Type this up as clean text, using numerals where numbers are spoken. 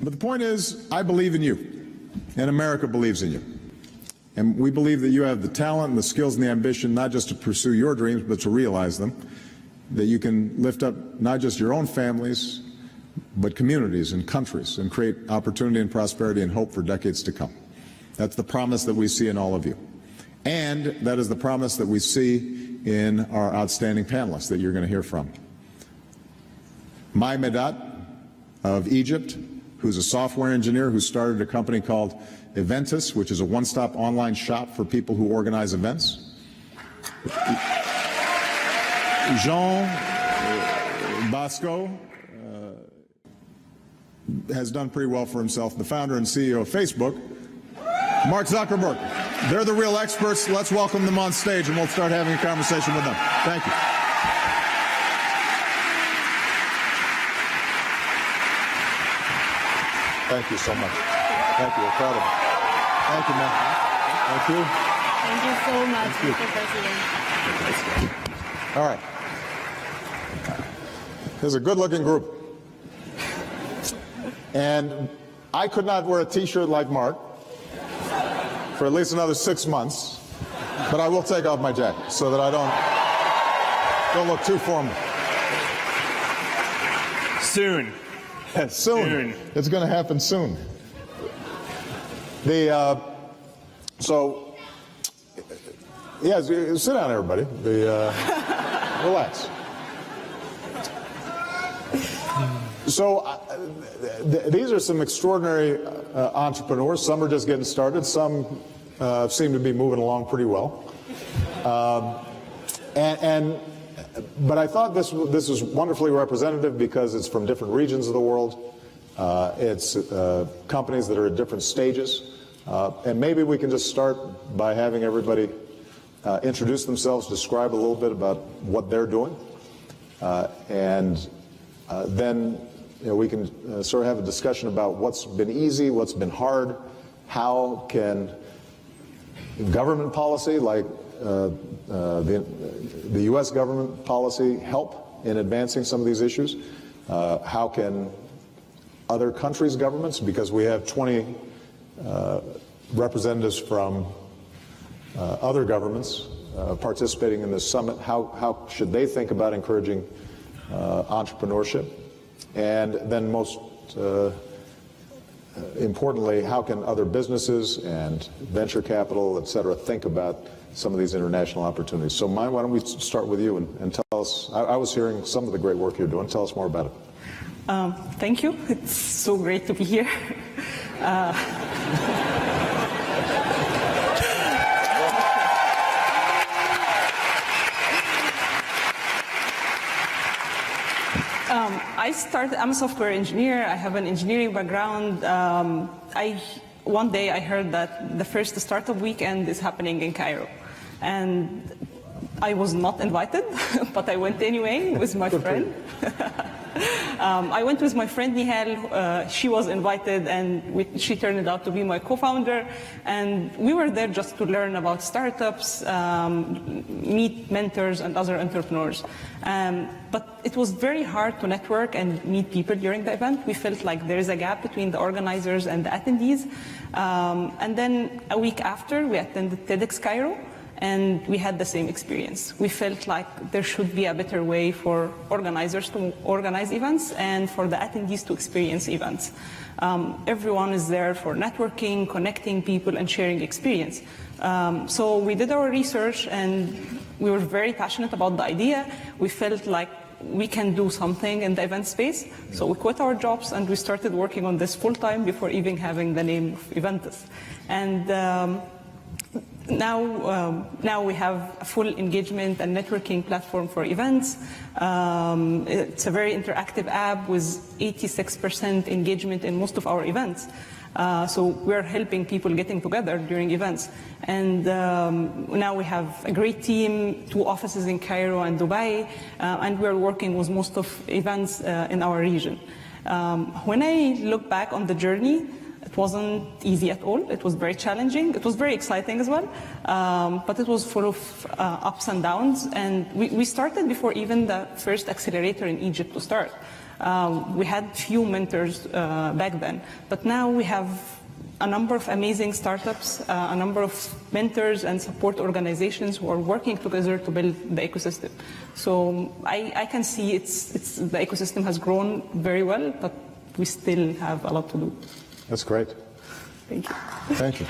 But the point is, I believe in you, and America believes in you. And we believe that you have the talent and the skills and the ambition not just to pursue your dreams, but to realize them, that you can lift up not just your own families, but communities and countries and create opportunity and prosperity and hope for decades to come. That's the promise that we see in all of you. And that is the promise that we see in our outstanding panelists that you're going to hear from. Medhat of Egypt, who's a software engineer who started a company called Eventus, which is a one-stop online shop for people who organize events. Jean Bosco has done pretty well for himself, the founder and CEO of Facebook. Mark Zuckerberg. They're the real experts. Let's welcome them on stage and we'll start having a conversation with them. Thank you. Thank you so much. Thank you. We're proud of you. Thank you, man. Thank you. Thank you so much, Mr. President. All right. There's a good-looking group. And I could not wear a T-shirt like Mark for at least another 6 months, but I will take off my jacket so that I don't look too formal. Soon. Soon. It's going to happen soon. So, yeah, sit down, everybody. Relax. So, these are some extraordinary entrepreneurs. Some are just getting started. Some seem to be moving along pretty well. But I thought this was wonderfully representative because it's from different regions of the world. It's companies that are at different stages. And maybe we can just start by having everybody introduce themselves, describe a little bit about what they're doing. And then we can sort of have a discussion about what's been easy, what's been hard, how can government policy like the U.S. government policy help in advancing some of these issues? How can other countries' governments, because we have 20 representatives from other governments participating in this summit, how should they think about encouraging entrepreneurship? And then most importantly, how can other businesses and venture capital, et cetera, think about some of these international opportunities? So, why don't we start with you and tell us, I was hearing some of the great work you're doing. Tell us more about it. Thank you. It's so great to be here. I'm a software engineer. I have an engineering background. One day I heard that the first startup weekend is happening in Cairo. And I was not invited, but I went anyway with my friend. I went with my friend Nihal. She was invited, and she turned out to be my co-founder. And we were there just to learn about startups, meet mentors and other entrepreneurs. But it was very hard to network and meet people during the event. We felt like there is a gap between the organizers and the attendees. And then a week after, we attended TEDx Cairo. And we had the same experience. We felt like there should be a better way for organizers to organize events and for the attendees to experience events. Everyone is there for networking, connecting people, and sharing experience. So we did our research, and we were very passionate about the idea. We felt like we can do something in the event space. So we quit our jobs, and we started working on this full-time before even having the name of Eventus. And now we have a full engagement and networking platform for events. It's a very interactive app with 86% engagement in most of our events. So we're helping people getting together during events. And now we have a great team, 2 offices in Cairo and Dubai, and we're working with most of events in our region. When I look back on the journey, it wasn't easy at all. It was very challenging. It was very exciting as well, but it was full of ups and downs. And we started before even the first accelerator in Egypt to start. We had few mentors back then, but now we have a number of amazing startups, a number of mentors and support organizations who are working together to build the ecosystem. So I can see the ecosystem has grown very well, but we still have a lot to do. That's great. Thank you. Thank you.